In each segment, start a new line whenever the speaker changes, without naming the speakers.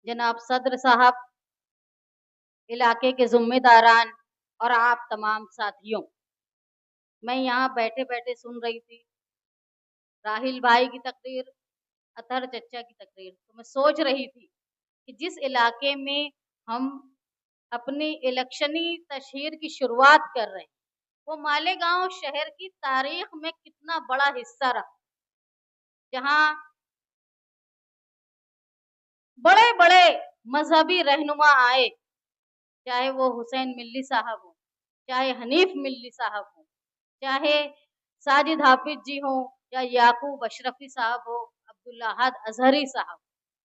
जनाब सदर साहब, इलाके के जिम्मेदारान और आप तमाम साथियों, मैं यहाँ बैठे बैठे सुन रही थी राहिल भाई की तकरीर, अतहर चचा की तकरीर। तो मैं सोच रही थी कि जिस इलाके में हम अपनी इलेक्शनी तशहीर की शुरुआत कर रहे हैं, वो मालेगांव शहर की तारीख में कितना बड़ा हिस्सा रहा, जहाँ बड़े बड़े मजहबी रहनुमा आए, चाहे वो हुसैन मिल्ली साहब हो, चाहे हनीफ मिल्ली साहब हो, चाहे साजिद हाफिज जी हो, या याकूब अशरफी साहब हो, अब्दुल्ला अहद अजहरी साहब।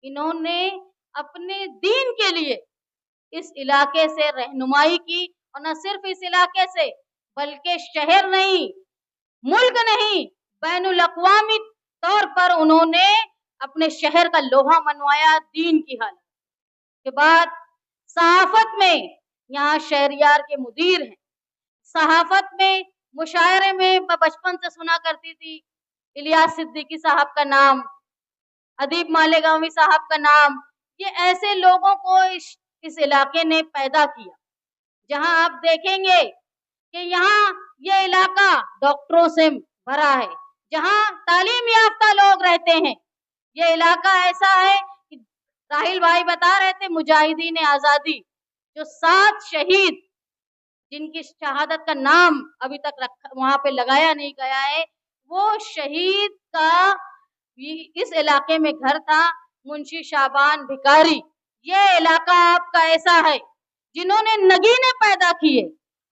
इन्होंने अपने दीन के लिए इस इलाके से रहनुमाई की, और न सिर्फ इस इलाके से बल्कि शहर नहीं, मुल्क नहीं, बैनुल अक़वामी तौर पर उन्होंने अपने शहर का लोहा मनवाया दीन की हालत के बाद। सहाफत में यहाँ शहरियार के मुदीर हैं, सहाफत में मुशायरे में मैं बचपन से सुना करती थी इलियास सिद्दीकी साहब का नाम, अदीब मालेगांवी साहब का नाम। ये ऐसे लोगों को इस इलाके ने पैदा किया, जहां आप देखेंगे कि यहाँ ये इलाका डॉक्टरों से भरा है, जहां तालीम याफ्ता लोग रहते हैं। ये इलाका ऐसा है कि राहिल भाई बता रहे थे मुजाहिदीन आजादी, जो 7 शहीद जिनकी शहादत का नाम अभी तक वहां पे लगाया नहीं गया है, वो शहीद का इस इलाके में घर था, मुंशी शाबान भिकारी। ये इलाका आपका ऐसा है जिन्होंने नगीने पैदा किए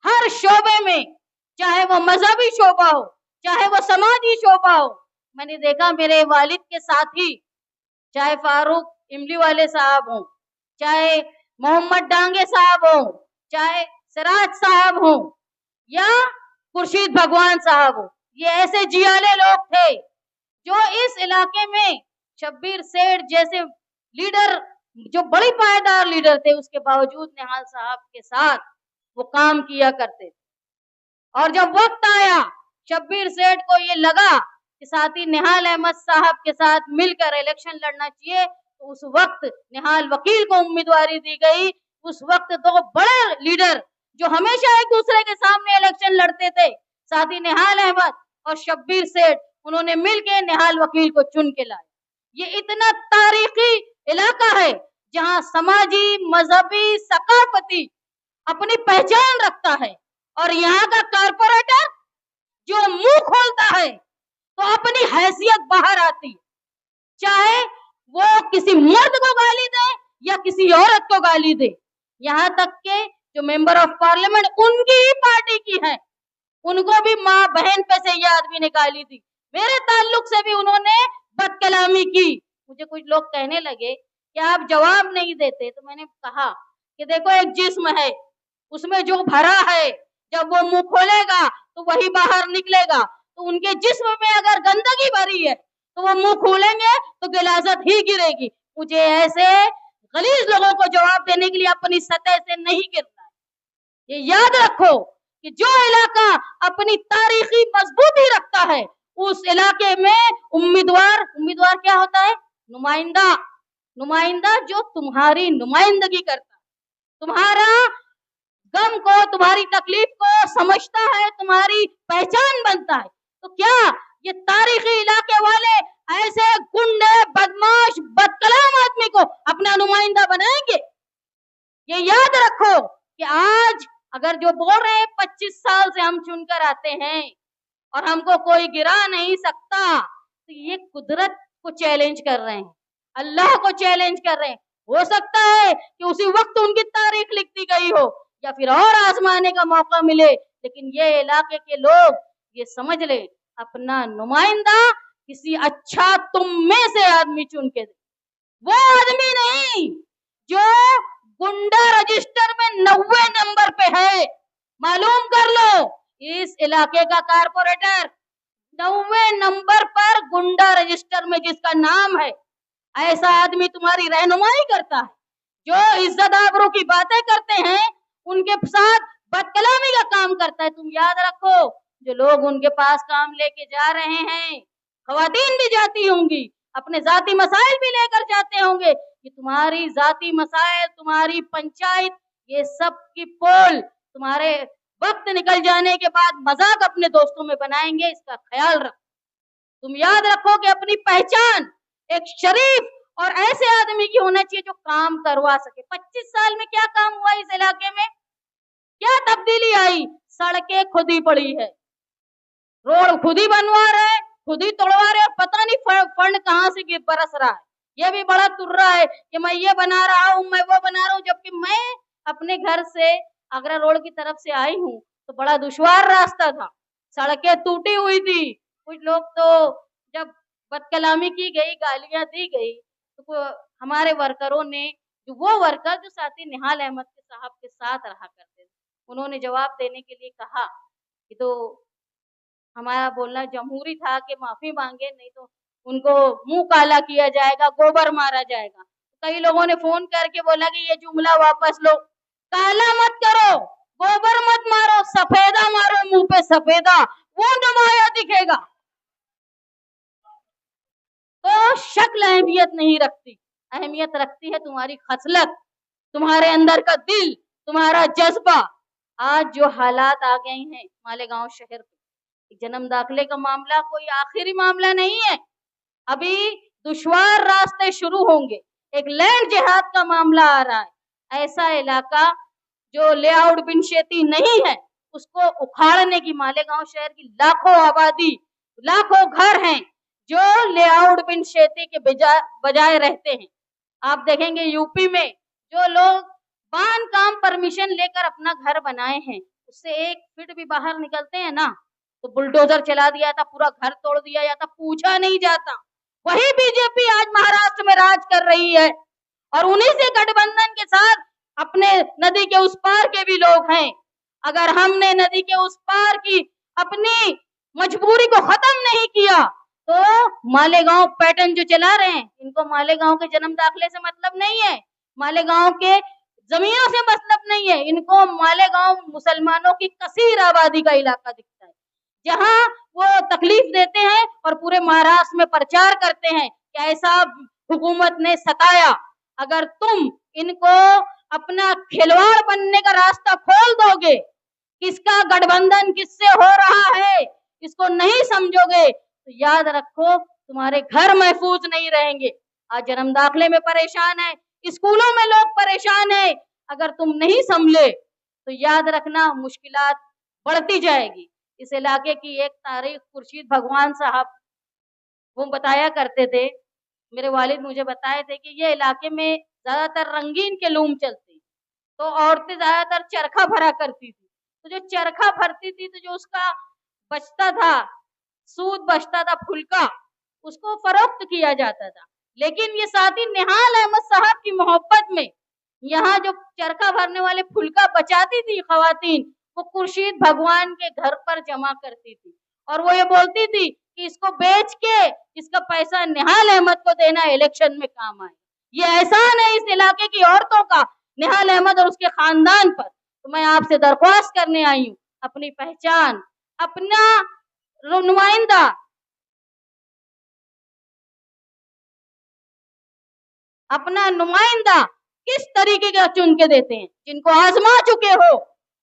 हर शोबे में, चाहे वो मजहबी शोबा हो, चाहे वो समाजी शोबा हो। मैंने देखा मेरे वालिद के साथी, चाहे फारूक इमली वाले साहब हो, चाहे मोहम्मद डांगे साहब हो, चाहे सिराज साहब हो, या खुर्शीद भगवान साहब हो, ये ऐसे जियाले लोग थे जो इस इलाके में शब्बीर सेठ जैसे लीडर, जो बड़ी पायदार लीडर थे, उसके बावजूद निहाल साहब के साथ वो काम किया करते थे। और जब वक्त आया, शब्बीर सेठ को ये लगा कि साथी निहाल अहमद साहब के साथ मिलकर इलेक्शन लड़ना चाहिए, तो उस वक्त निहाल वकील को उम्मीदवारी दी गई। उस वक्त 2 बड़े लीडर जो हमेशा एक दूसरे के सामने इलेक्शन लड़ते थे, साथी निहाल अहमद और शब्बीर सेठ, उन्होंने मिलकर निहाल वकील को चुन के लाया। ये इतना तारीखी इलाका है जहां समाजी, मजहबी, सकाफती अपनी पहचान रखता है, और यहाँ का कारपोरेटर जो मुंह खोलता है तो अपनी हैसियत बाहर आती है, चाहे वो किसी मर्द को गाली दे या किसी औरत को गाली दे। यहाँ तक के जो मेंबर ऑफ पार्लियामेंट उनकी ही पार्टी की है, उनको भी माँ बहन पे से ये आदमी ने गाली दी, मेरे ताल्लुक से भी उन्होंने बदकलामी की। मुझे कुछ लोग कहने लगे कि आप जवाब नहीं देते, तो मैंने कहा कि देखो एक जिस्म है, उसमें जो भरा है जब वो मुंह खोलेगा तो वही बाहर निकलेगा। तो उनके जिस्म में अगर गंदगी भरी है तो वो मुंह खोलेंगे तो गिलाजत ही गिरेगी। मुझे ऐसे गलीज लोगों को जवाब देने के लिए अपनी सतह से नहीं गिरना है। ये याद रखो कि जो इलाका अपनी तारीखी मजबूती रखता है, उस इलाके में उम्मीदवार क्या होता है? नुमाइंदा जो तुम्हारी नुमाइंदगी करता है, तुम्हारा गम को, तुम्हारी तकलीफ को समझता है, तुम्हारी पहचान बनता है। तो क्या ये तारीखी इलाके वाले ऐसे गुंडे, बदमाश, बदकलाम आदमी को अपना नुमाइंदा बनाएंगे? ये याद रखो कि आज अगर जो बोल रहे हैं 25 साल से हम चुनकर आते हैं और हमको कोई गिरा नहीं सकता, तो ये कुदरत को चैलेंज कर रहे हैं, अल्लाह को चैलेंज कर रहे हैं। हो सकता है कि उसी वक्त उनकी तारीख लिख दी गई हो, या फिर और आजमाने का मौका मिले, लेकिन ये इलाके के लोग ये समझ ले, अपना नुमाइंदा किसी अच्छा तुम में से आदमी चुन के दे। वो आदमी नहीं जो गुंडा रजिस्टर में 90 नंबर पे है। मालूम कर लो, इस इलाके का कारपोरेटर 90 नंबर पर गुंडा रजिस्टर में जिसका नाम है, ऐसा आदमी तुम्हारी रहनुमाई करता है। जो इज्जत आबरू की बातें करते हैं, उनके साथ बदकलामी का काम करता है। तुम याद रखो, जो लोग उनके पास काम लेके जा रहे हैं, खवातीन भी जाती होंगी, अपने जाती मसाइल भी लेकर जाते होंगे, कि तुम्हारी जाति मसाइल, तुम्हारी पंचायत, ये सब की पोल तुम्हारे वक्त निकल जाने के बाद मजाक अपने दोस्तों में बनाएंगे, इसका ख्याल रखो। तुम याद रखो कि अपनी पहचान एक शरीफ और ऐसे आदमी की होना चाहिए जो काम करवा सके। 25 साल में क्या काम हुआ इस इलाके में? क्या तब्दीली आई? सड़कें खुद ही पड़ी है, रोड खुद ही बनवा रहे, खुद ही तोड़वा रहे, और पता नहीं फंड कहां से बरस रहा है। ये भी बड़ा तुर रहा है कि मैं ये बना रहा हूँ, मैं वो बना रहा हूँ, जबकि मैं अपने घर से आगरा रोड की तरफ से आई हूँ तो बड़ा दुश्वार रास्ता था, सड़कें टूटी हुई थी। कुछ लोग तो जब बदकलामी की गई, गालियां दी गई, तो हमारे वर्करों ने, जो वो वर्कर जो साथी निहाल अहमद के साहब के साथ रहा करते थे, उन्होंने जवाब देने के लिए कहा कि तो हमारा बोलना जमहूरी था कि माफी मांगे, नहीं तो उनको मुंह काला किया जाएगा, गोबर मारा जाएगा। कई लोगों ने फोन करके बोला कि ये जुमला वापस लो, काला मत करो, गोबर मत मारो, सफेदा मारो, मुंह पे सफेदा, वो नुमाया दिखेगा। तो शक्ल अहमियत नहीं रखती, अहमियत रखती है तुम्हारी खसलत, तुम्हारे अंदर का दिल, तुम्हारा जज्बा। आज जो हालात आ गए हैं मालेगांव शहर के, जन्म दाखिले का मामला कोई आखिरी मामला नहीं है, अभी दुश्वार रास्ते शुरू होंगे। एक लैंड जिहाद का मामला आ रहा है। ऐसा इलाका जो लेआउट बिन शेती नहीं है, उसको उखाड़ने की, मालेगांव शहर की लाखों आबादी, लाखों घर हैं जो लेआउट बिन शेती के बजाय रहते हैं। आप देखेंगे यूपी में जो लोग बांध काम परमिशन लेकर अपना घर बनाए हैं, उससे 1 फीट भी बाहर निकलते हैं ना तो बुलडोजर चला दिया था, पूरा घर तोड़ दिया जाता, पूछा नहीं जाता। वही बीजेपी आज महाराष्ट्र में राज कर रही है और उन्हीं से गठबंधन के साथ अपने नदी के उस पार के भी लोग हैं। अगर हमने नदी के उस पार की अपनी मजबूरी को खत्म नहीं किया तो मालेगांव पैटर्न जो चला रहे हैं, इनको मालेगांव के जन्म दाखिले से मतलब नहीं है, मालेगांव के जमीनों से मतलब नहीं है, इनको मालेगांव मुसलमानों की कसीर आबादी का इलाका दिखता है, जहां वो तकलीफ देते हैं और पूरे महाराष्ट्र में प्रचार करते हैं कि ऐसा हुकूमत ने सताया। अगर तुम इनको अपना खिलवाड़ बनने का रास्ता खोल दोगे, किसका गठबंधन किससे हो रहा है इसको नहीं समझोगे, तो याद रखो तुम्हारे घर महफूज नहीं रहेंगे। आज जन्म दाखिले में परेशान है, स्कूलों में लोग परेशान है, अगर तुम नहीं संभले तो याद रखना मुश्किलात बढ़ती जाएगी। इस इलाके की एक तारीख खुर्शीद भगवान साहब वो बताया करते थे, मेरे वालिद मुझे बताए थे कि ये इलाके में ज्यादातर रंगीन के लूम चलती, तो औरतें ज्यादातर चरखा भरा करती थी, तो जो चरखा भरती थी तो जो उसका बचता था, सूद बचता था फुलका, उसको फरोख्त किया जाता था। लेकिन ये साथी निहाल अहमद साहब की मोहब्बत में यहाँ जो चरखा भरने वाले फुलका बचाती थी खवातीन, वो खुर्शीद भगवान के घर पर जमा करती थी और वो ये बोलती थी कि इसको बेच के इसका पैसा निहाल अहमद को देना इलेक्शन में काम आए। ये एहसान है इस इलाके की औरतों का निहाल अहमद और उसके खानदान पर। तो मैं आपसे दरख्वास्त करने आई हूँ, अपनी पहचान, अपना नुमाइंदा, अपना नुमाइंदा किस तरीके का चुन के देते हैं। जिनको आजमा चुके हो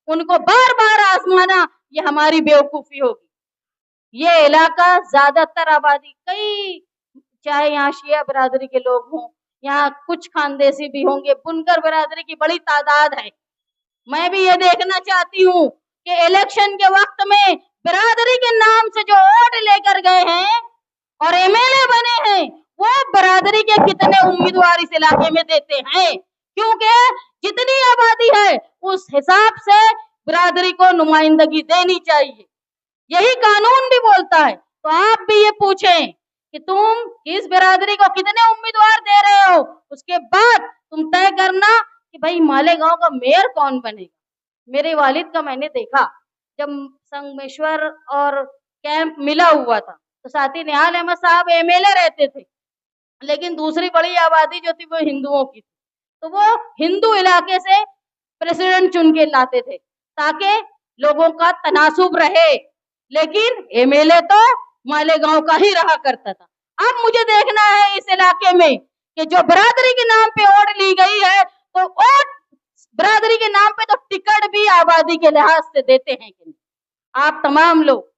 उनको बार बार आजमाना ये हमारी बेवकूफी होगी। ये इलाका ज्यादातर आबादी, कई चाहे यहाँ शिया बिरादरी के लोग हों, यहाँ कुछ खानदेशी भी होंगे, बुनकर बिरादरी की बड़ी तादाद है। मैं भी ये देखना चाहती हूँ कि इलेक्शन के वक्त में बिरादरी के नाम से जो वोट लेकर गए हैं और एमएलए बने हैं, वो बिरादरी के कितने उम्मीदवार इस इलाके में देते हैं, क्योंकि जितनी आबादी है उस हिसाब से बिरादरी को नुमाइंदगी देनी चाहिए, यही कानून भी बोलता है। तो आप भी ये पूछें कि तुम किस बिरादरी को कितने उम्मीदवार दे रहे हो, उसके बाद तुम तय करना कि भाई मालेगांव का मेयर कौन बनेगा। मेरे वालिद का मैंने देखा, जब संगमेश्वर और कैंप मिला हुआ था तो साथी निहाल अहमद साहब एमएलए रहते थे, लेकिन दूसरी बड़ी आबादी जो थी वो हिंदुओं की थी, तो वो हिंदू इलाके से प्रेसिडेंट चुन के लाते थे ताकि लोगों का तनासुब रहे, लेकिन एमएलए तो मालेगांव का ही रहा करता था। अब मुझे देखना है इस इलाके में कि जो बिरादरी के नाम पे वोट ली गई है, तो वोट बिरादरी के नाम पे तो टिकट भी आबादी के लिहाज से देते हैं कि नहीं। आप तमाम लोग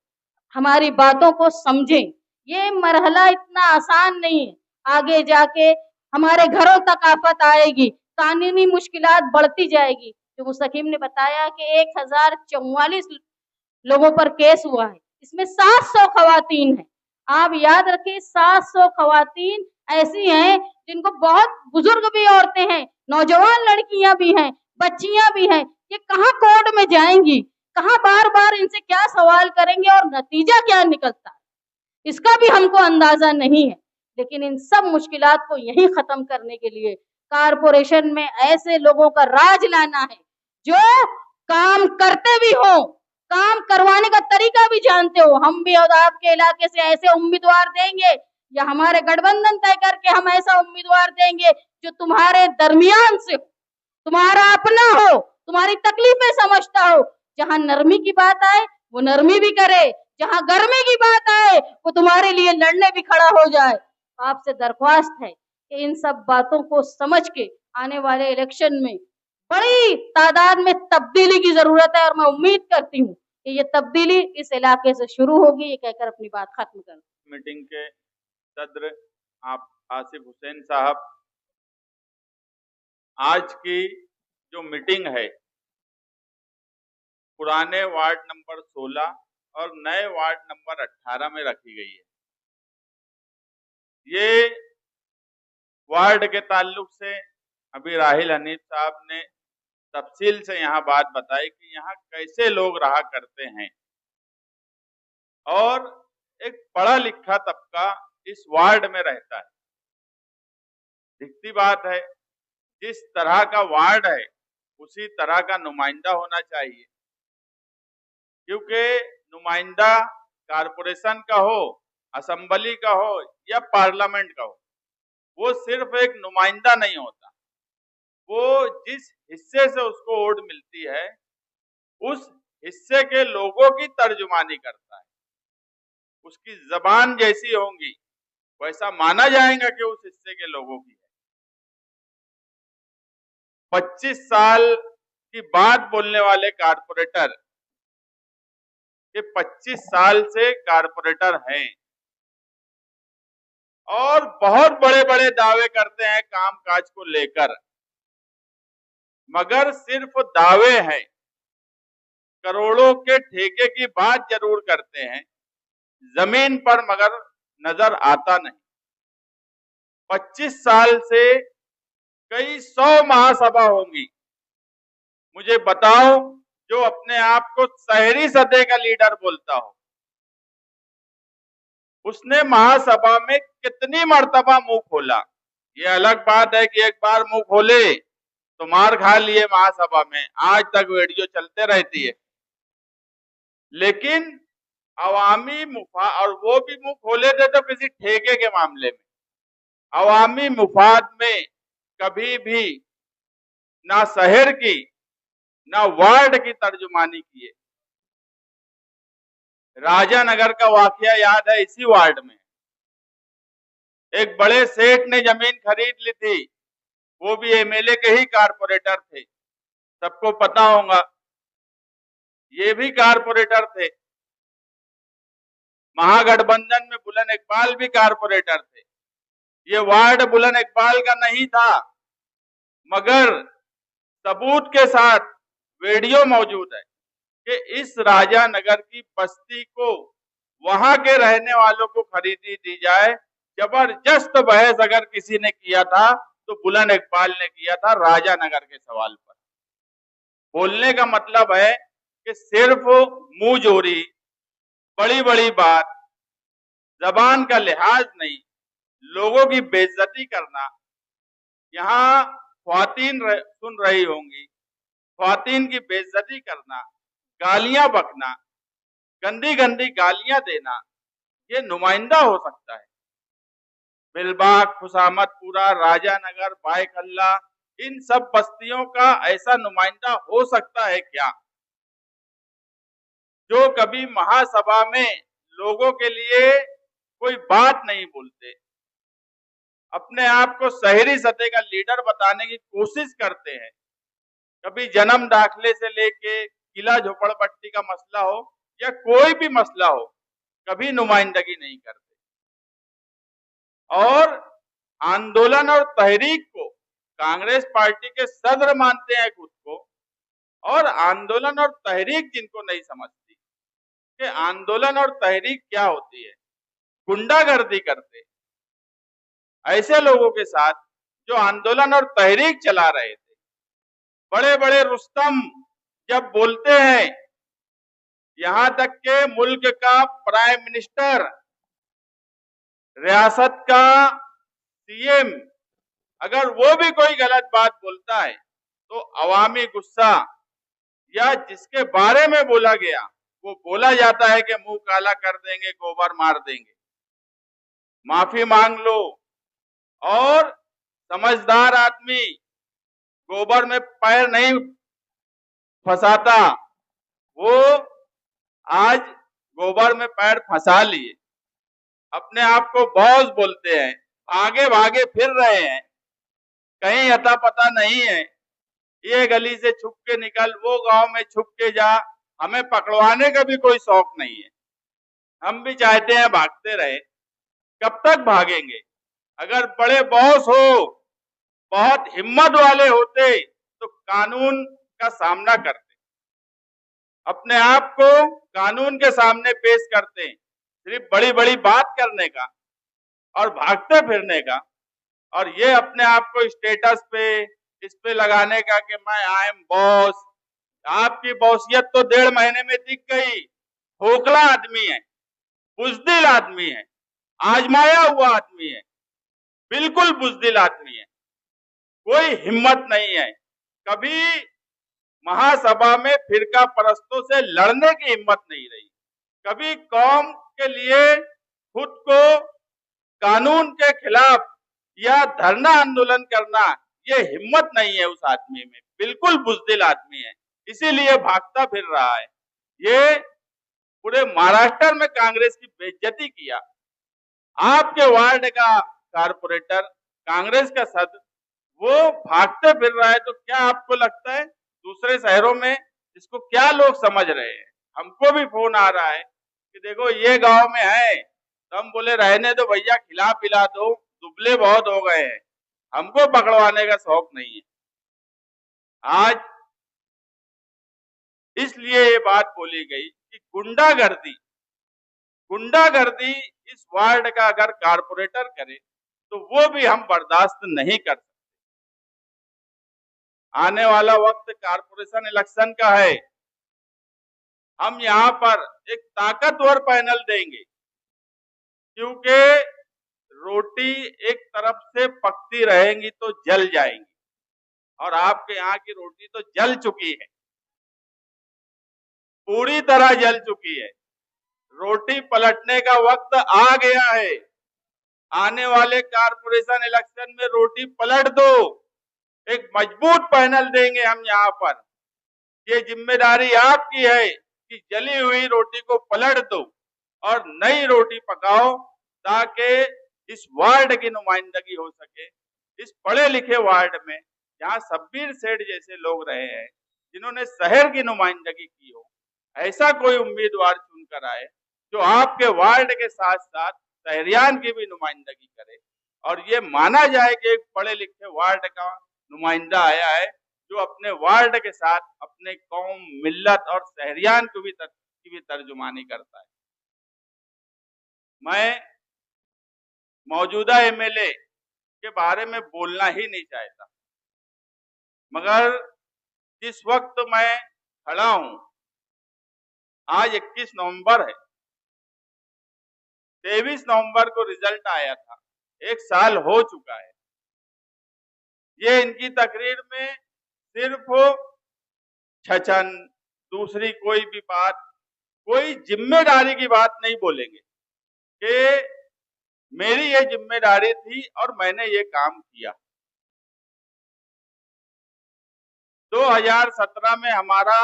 हमारी बातों को समझें। ये मरहला इतना आसान नहीं है, आगे जाके हमारे घरों तक आफत आएगी, कानूनी मुश्किलात बढ़ती जाएगी। जो मुस्तकीम ने बताया कि 1044 लोगों पर केस हुआ है, इसमें 700 खवातीन हैं। आप याद रखें, 700 खवातीन ऐसी हैं जिनको बहुत बुजुर्ग भी औरतें हैं, नौजवान लड़कियां भी हैं, बच्चियां भी हैं। ये कहाँ कोर्ट में जाएंगी, कहाँ बार बार इनसे क्या सवाल करेंगे और नतीजा क्या निकलता है, इसका भी हमको अंदाजा नहीं है। लेकिन इन सब मुश्किलात को यही खत्म करने के लिए कारपोरेशन में ऐसे लोगों का राज लाना है जो काम करते भी हो, काम करवाने का तरीका भी जानते हो। हम भी और आपके इलाके से ऐसे उम्मीदवार देंगे, या हमारे गठबंधन तय करके हम ऐसा उम्मीदवार देंगे जो तुम्हारे दरमियान से हो, तुम्हारा अपना हो, तुम्हारी तकलीफें समझता हो। जहां नरमी की बात आए वो नरमी भी करे, जहां गर्मी की बात आए वो तुम्हारे लिए लड़ने भी खड़ा हो जाए। आपसे दरख्वास्त है कि इन सब बातों को समझ के आने वाले इलेक्शन में बड़ी तादाद में तब्दीली की जरूरत है, और मैं उम्मीद करती हूँ कि ये तब्दीली इस इलाके से शुरू होगी। ये कहकर अपनी बात खत्म कर।
मीटिंग के सदर आप आसिफ हुसैन साहब, आज की जो मीटिंग है पुराने वार्ड नंबर 16 और नए वार्ड नंबर 18 में रखी गई है। ये वार्ड के ताल्लुक से अभी राहिल हनीफ साहब ने तफसील से यहाँ बात बताई कि यहाँ कैसे लोग रहा करते हैं, और एक पढ़ा लिखा तबका इस वार्ड में रहता है। दिखती बात है, जिस तरह का वार्ड है उसी तरह का नुमाइंदा होना चाहिए, क्योंकि नुमाइंदा कारपोरेशन का हो, असेंबली का हो या पार्लियामेंट का हो, वो सिर्फ एक नुमाइंदा नहीं होता। वो जिस हिस्से से उसको वोट मिलती है उस हिस्से के लोगों की तर्जुमानी करता है। उसकी जबान जैसी होंगी वैसा माना जाएगा कि उस हिस्से के लोगों की है। 25 साल की बात बोलने वाले कारपोरेटर ये 25 साल से कारपोरेटर हैं और बहुत बड़े बड़े दावे करते हैं काम काज को लेकर, मगर सिर्फ दावे हैं। करोड़ों के ठेके की बात जरूर करते हैं, जमीन पर मगर नजर आता नहीं। 25 साल से कई 100 महासभा होंगी। मुझे बताओ, जो अपने आप को शहरी सतह का लीडर बोलता हो, उसने महासभा में कितनी मर्तबा मुंह खोला। ये अलग बात है कि एक बार मुंह खोले तो मार खा लिए महासभा में, आज तक वीडियो चलते रहती है। लेकिन अवामी मुफाद, और वो भी मुंह खोले थे तो किसी ठेके के मामले में, अवामी मुफाद में कभी भी ना शहर की ना वार्ड की तर्जुमानी किए। राजानगर का वाकया याद है, इसी वार्ड में एक बड़े सेठ ने जमीन खरीद ली थी, वो भी एमएलए के ही कारपोरेटर थे, सबको पता होगा। ये भी कारपोरेटर थे। महागठबंधन में बुलंद इकबाल भी कारपोरेटर थे। ये वार्ड बुलंद इकबाल का नहीं था, मगर सबूत के साथ वीडियो मौजूद है कि इस राजानगर की बस्ती को वहां के रहने वालों को खरीदी दी जाए। जबरदस्त बहस अगर किसी ने किया था तो बुलंद इकबाल ने किया था राजानगर के सवाल पर। बोलने का मतलब है कि सिर्फ मुंह जोरी, बड़ी बड़ी बात, जबान का लिहाज नहीं, लोगों की बेइज्जती करना। यहाँ ख्वातीन सुन रही होंगी, ख्वातीन की बेइज्जती करना, गालियां बकना, गंदी गंदी गालियां देना, ये नुमाइंदा हो सकता है? बिलबाग, खुशामतपुरा, राजानगर, बायकल्ला, इन सब बस्तियों का ऐसा नुमाइंदा हो सकता है क्या, जो कभी महासभा में लोगों के लिए कोई बात नहीं बोलते? अपने आप को शहरी सतह का लीडर बताने की कोशिश करते हैं। कभी जन्म दाखिले से लेके किला झोपड़पट्टी का मसला हो या कोई भी मसला हो, कभी नुमाइंदगी नहीं करते और आंदोलन और तहरीक को कांग्रेस पार्टी के सदर मानते हैं खुद को। और आंदोलन और तहरीक जिनको नहीं समझती कि आंदोलन और तहरीक क्या होती है, गुंडागर्दी करते ऐसे लोगों के साथ जो आंदोलन और तहरीक चला रहे थे। बड़े बड़े रुस्तम जब बोलते हैं, यहां तक के मुल्क का प्राइम मिनिस्टर, रियासत का सीएम, अगर वो भी कोई गलत बात बोलता है तो अवामी गुस्सा या जिसके बारे में बोला गया वो बोला जाता है कि मुंह काला कर देंगे, गोबर मार देंगे, माफी मांग लो। और समझदार आदमी गोबर में पैर नहीं फंसाता, वो आज गोबर में पैर फंसा लिए, अपने आप को बॉस बोलते हैं, आगे भागे फिर रहे हैं, कहीं अता पता नहीं है। ये गली से छुप के निकल, वो गांव में छुप के जा, हमें पकड़वाने का भी कोई शौक नहीं है। हम भी चाहते हैं भागते रहे, कब तक भागेंगे? अगर बड़े बॉस हो, बहुत हिम्मत वाले होते तो कानून का सामना करते, अपने आप को कानून के सामने पेश करते। सिर्फ बड़ी बड़ी बात करने का और भागते फिरने का और ये अपने आप को स्टेटस पे इस पे लगाने का कि मैं आई एम बॉस। आपकी बॉसियत तो 1.5 महीने में दिख गई। खोखला आदमी है, बुजदिल आदमी है, आजमाया हुआ आदमी है, बिल्कुल बुजदिल आदमी है, कोई हिम्मत नहीं है। कभी महासभा में फिरका परस्तों से लड़ने की हिम्मत नहीं रही, कभी कौम के लिए खुद को कानून के खिलाफ या धरना आंदोलन करना, ये हिम्मत नहीं है उस आदमी में, बिल्कुल बुजदिल आदमी है, इसीलिए भागता फिर रहा है। ये पूरे महाराष्ट्र में कांग्रेस की बेइज्जती किया। आपके वार्ड का कारपोरेटर, कांग्रेस का सदस्य, वो भागते फिर रहा है, तो क्या आपको लगता है दूसरे शहरों में इसको क्या लोग समझ रहे हैं? हमको भी फोन आ रहा है कि देखो ये गांव में है, तो हम बोले रहने दो भैया, खिला पिला दो, दुबले बहुत हो गए हैं, हमको पकड़वाने का शौक नहीं है। आज इसलिए ये बात बोली गई कि गुंडागर्दी इस वार्ड का अगर कारपोरेटर करे तो वो भी हम बर्दाश्त नहीं कर सकते। आने वाला वक्त कारपोरेशन इलेक्शन का है, हम यहाँ पर एक ताकतवर पैनल देंगे, क्योंकि रोटी एक तरफ से पकती रहेंगी तो जल जाएंगी, और आपके यहाँ की रोटी तो जल चुकी है, पूरी तरह जल चुकी है। रोटी पलटने का वक्त आ गया है। आने वाले कारपोरेशन इलेक्शन में रोटी पलट दो। एक मजबूत पैनल देंगे हम यहाँ पर। ये जिम्मेदारी आपकी है कि जली हुई रोटी को पलट दो और नई रोटी पकाओ, ताकि इस वार्ड की नुमाइंदगी हो सके। इस पढ़े लिखे वार्ड में जहाँ शब्बीर सेठ जैसे लोग रहे हैं, जिन्होंने शहर की नुमाइंदगी की हो, ऐसा कोई उम्मीदवार चुनकर आए जो आपके वार्ड के साथ साथ शहरियान की भी नुमाइंदगी करे, और ये माना जाए कि एक पढ़े लिखे वार्ड का नुमाइंदा आया है जो अपने वार्ड के साथ अपने कौम, मिल्लत और शहरियान की भी तर्जुमानी करता है। मैं मौजूदा एमएलए के बारे में बोलना ही नहीं चाहता, मगर जिस वक्त मैं खड़ा हूं, आज 21 नवंबर है, 23 नवंबर को रिजल्ट आया था, 1 साल हो चुका है। ये इनकी तकरीर में सिर्फ छचन, दूसरी कोई भी बात, कोई जिम्मेदारी की बात नहीं बोलेंगे कि मेरी ये जिम्मेदारी थी और मैंने ये काम किया। 2017 में हमारा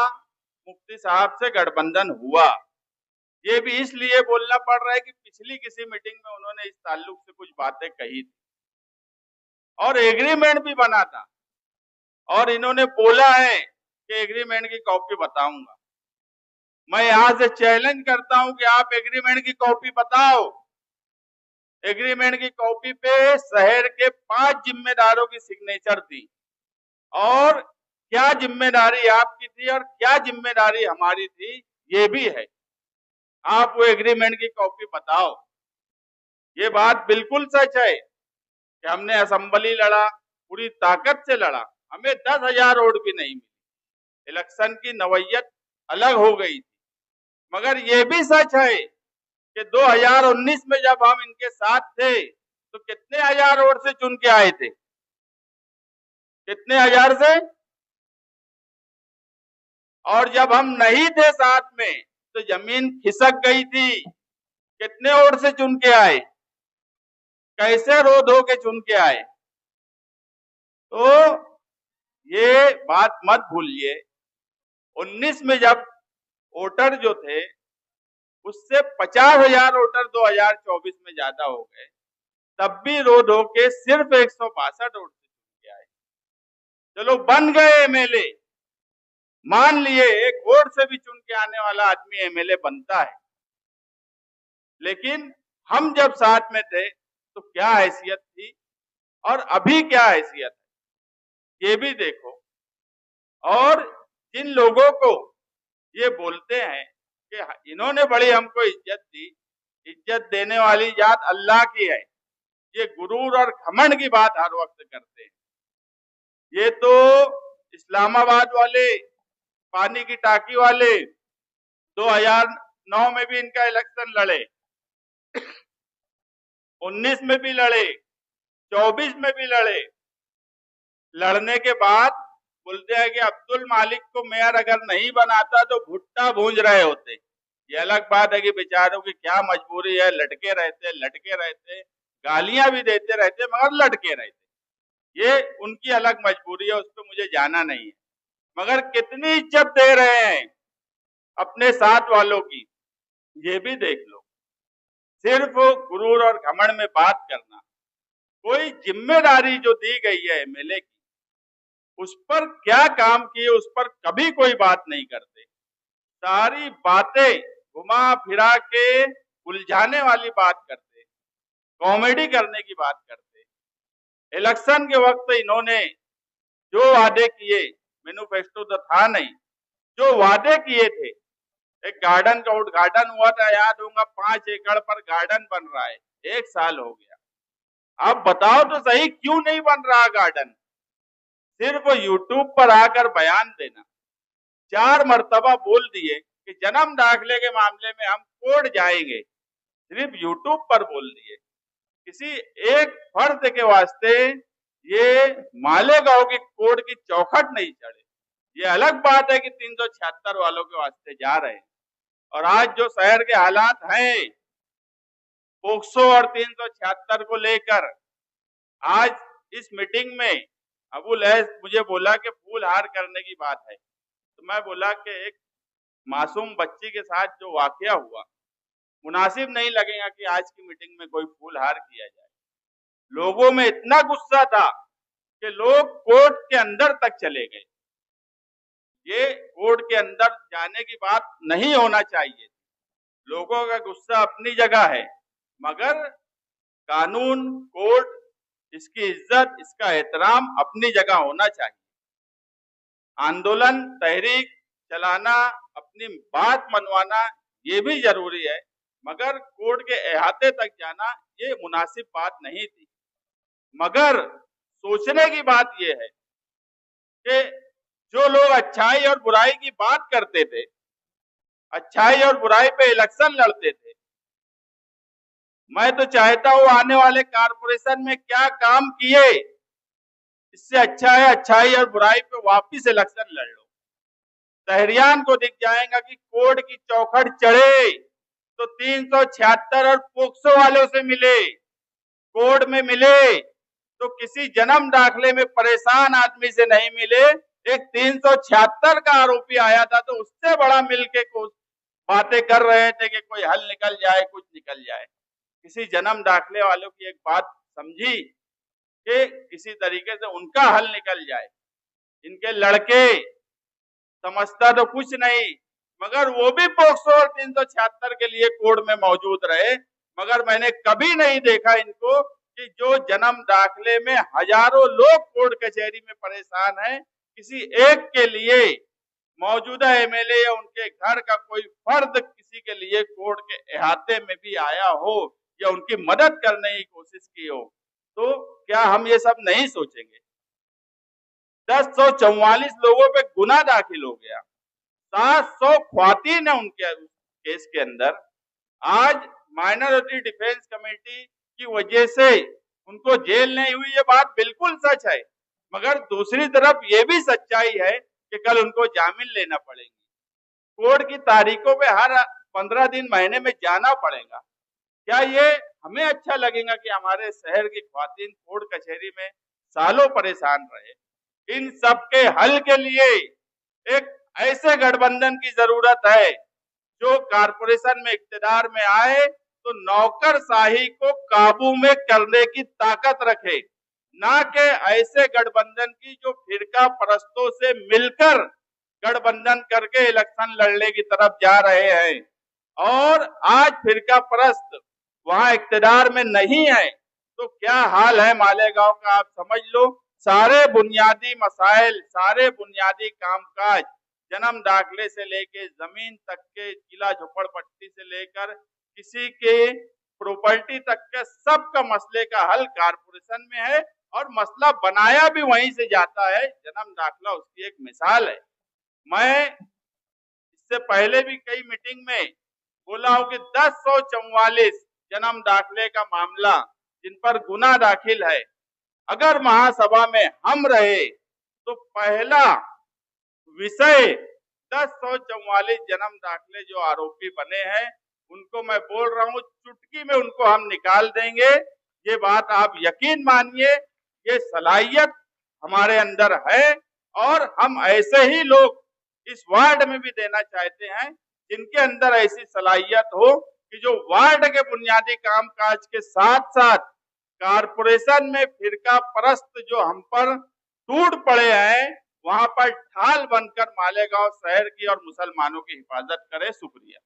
मुफ्ती साहब से गठबंधन हुआ। ये भी इसलिए बोलना पड़ रहा है कि पिछली किसी मीटिंग में उन्होंने इस ताल्लुक से कुछ बातें कही थी। और एग्रीमेंट भी बना था, और इन्होंने बोला है कि एग्रीमेंट की कॉपी बताऊंगा। मैं यहां से चैलेंज करता हूं कि आप एग्रीमेंट की कॉपी बताओ। एग्रीमेंट की कॉपी पे शहर के 5 जिम्मेदारों की सिग्नेचर थी, और क्या जिम्मेदारी आपकी थी और क्या जिम्मेदारी हमारी थी ये भी है। आप वो एग्रीमेंट की कॉपी बताओ। ये बात बिल्कुल सच है कि हमने असेंबली लड़ा, पूरी ताकत से लड़ा, हमें 10,000 वोट भी नहीं मिली, इलेक्शन की नवैयत अलग हो गई थी। मगर ये भी सच है कि 2019 में जब हम इनके साथ थे तो कितने हजार वोट से चुन के आए थे? कितने हजार से? और जब हम नहीं थे साथ में तो जमीन खिसक गई थी। कितने वोट से चुन के आए? कैसे रो धो के चुन के आए? तो ये बात मत भूलिए, 19 में जब वोटर जो थे उससे 50,000 वोटर 2024 में ज्यादा हो गए, तब भी रो धो के सिर्फ 162 वोट से चुन के आए। चलो बन गए एमएलए, मान लिए एक वोट से भी चुन के आने वाला आदमी एमएलए बनता है, लेकिन हम जब साथ में थे तो क्या हैसियत थी और अभी क्या हैसियत है ये भी देखो। और जिन लोगों को ये बोलते हैं कि इन्होंने बड़ी हमको इज्जत दी, इज्जत देने वाली जात अल्लाह की है, ये गुरूर और घमंड की बात हर वक्त करते हैं। ये तो इस्लामाबाद वाले, पानी की टाकी वाले 2009 में भी इनका इलेक्शन लड़े, 19 में भी लड़े, 24 में भी लड़े। लड़ने के बाद बोलते हैं कि अब्दुल मालिक को मेयर अगर नहीं बनाता तो भुट्टा भूंज रहे होते। ये अलग बात है कि बेचारों की क्या मजबूरी है, लटके रहते, गालियां भी देते रहते मगर लटके रहते। ये उनकी अलग मजबूरी है, उस पर मुझे जाना नहीं है। मगर कितनी इज्जत दे रहे हैं अपने साथ वालों की, ये भी देख लो। सिर्फ गुरूर और घमंड में बात करना, कोई जिम्मेदारी जो दी गई है एमएलए की, उस पर क्या काम किए उस पर कभी कोई बात नहीं करते। सारी बातें घुमा फिरा के उलझाने वाली बात करते, कॉमेडी करने की बात करते। इलेक्शन के वक्त इन्होंने जो वादे किए, मैनिफेस्टो तो था नहीं, जो वादे किए थे, एक गार्डन का उद्घाटन हुआ था, याद होगा, 5 एकड़ पर गार्डन बन रहा है, 1 साल हो गया। आप बताओ तो सही क्यों नहीं बन रहा गार्डन? सिर्फ यूट्यूब पर आकर बयान देना। 4 मर्तबा बोल दिए कि जन्म दाखिले के मामले में हम कोर्ट जाएंगे, सिर्फ यूट्यूब पर बोल दिए। किसी एक फर्द के वास्ते ये मालेगांव की कोर्ट की चौखट नहीं चढ़े। ये अलग बात है कि 376 वालों के वास्ते जा रहे हैं। और आज जो शहर के हालात हैं पोक्सो और 376 को लेकर, आज इस मीटिंग में अबुल ऐस मुझे बोला कि फूल हार करने की बात है, तो मैं बोला कि एक मासूम बच्ची के साथ जो वाकया हुआ, मुनासिब नहीं लगेगा कि आज की मीटिंग में कोई फूल हार किया जाए। लोगों में इतना गुस्सा था कि लोग कोर्ट के अंदर तक चले गए। ये कोर्ट के अंदर जाने की बात नहीं होना चाहिए। लोगों का गुस्सा अपनी जगह है, मगर कानून, कोर्ट, इसकी इज्जत, इसका एहतराम अपनी जगह होना चाहिए। आंदोलन, तहरीक चलाना, अपनी बात मनवाना ये भी जरूरी है, मगर कोर्ट के अहाते तक जाना ये मुनासिब बात नहीं थी। मगर सोचने की बात यह है कि जो लोग अच्छाई और बुराई की बात करते थे, अच्छाई और बुराई पे इलेक्शन लड़ते थे, मैं तो चाहता हूं आने वाले कारपोरेशन में क्या काम किए, इससे अच्छा है अच्छाई और बुराई पे वापिस इलेक्शन लड़ लो। शहरियान को दिख जाएगा कि कोर्ट की चौखट चढ़े तो 376 और पोक्सो वालों से मिले, कोर्ट में मिले तो किसी जन्म दाखिले में परेशान आदमी से नहीं मिले। एक 376 का आरोपी आया था तो उससे बड़ा मिलके कुछ बातें कर रहे थे कि कोई हल निकल जाए, कुछ निकल जाए। किसी जन्म दाखिले वालों की एक बात समझी कि किसी तरीके से उनका हल निकल जाए। इनके लड़के समझता तो कुछ नहीं, मगर वो भी पोक्सो और 376 के लिए कोर्ट में मौजूद रहे, मगर मैंने कभी नहीं देखा इनको कि जो जन्म दाखिले में हजारों लोग कोर्ट कचहरी में परेशान हैं, किसी एक के लिए मौजूदा एमएलए या उनके घर का कोई फर्द किसी के लिए कोर्ट के अहाते में भी आया हो या उनकी मदद करने की कोशिश की हो, तो क्या हम ये सब नहीं सोचेंगे? 1044 लोगों पे गुना दाखिल हो गया, 700 ख्वातीन है उनके केस के अंदर। आज माइनॉरिटी डिफेंस कमेटी की वजह से उनको जेल नहीं हुई, ये बात बिल्कुल सच है, मगर दूसरी तरफ ये भी सच्चाई है कि कल उनको जामीन लेना पड़ेगी, कोर्ट की तारीखों पे हर 15 दिन महीने में जाना पड़ेगा। क्या ये हमें अच्छा लगेगा कि हमारे शहर की ख्वातीन कोर्ट कचहरी में सालों परेशान रहे? इन सब के हल के लिए एक ऐसे गठबंधन की जरूरत है जो कारपोरेशन में इक्तिदार में आए तो नौकरशाही को काबू में करने की ताकत रखे, ना कि ऐसे गठबंधन की जो फिरका परस्तों से मिलकर गठबंधन करके इलेक्शन लड़ने की तरफ जा रहे हैं। और आज फिरका परस्त वहां इक्तिदार में नहीं है तो क्या हाल है मालेगांव का, आप समझ लो। सारे बुनियादी मसाइल, सारे बुनियादी कामकाज, जन्म दाखिले से लेके जमीन तक के, जिला झोपड़पट्टी से लेकर किसी के प्रॉपर्टी तक के, सबका मसले का हल कारपोरेशन में है और मसला बनाया भी वहीं से जाता है। जन्म दाखिला उसकी एक मिसाल है। मैं इससे पहले भी कई मीटिंग में बोला हूं कि 1044 जन्म दाखिले का मामला जिन पर गुना दाखिल है, अगर महासभा में हम रहे तो पहला विषय 1044 जन्म दाखिले जो आरोपी बने हैं उनको मैं बोल रहा हूं चुटकी में उनको हम निकाल देंगे। ये बात आप यकीन मानिए, ये सलाहियत हमारे अंदर है और हम ऐसे ही लोग इस वार्ड में भी देना चाहते हैं जिनके अंदर ऐसी सलाहियत हो कि जो वार्ड के बुनियादी कामकाज के साथ साथ कारपोरेशन में फिरका परस्त जो हम पर टूट पड़े हैं वहां पर ढाल बनकर मालेगांव शहर की और मुसलमानों की हिफाजत करे। शुक्रिया।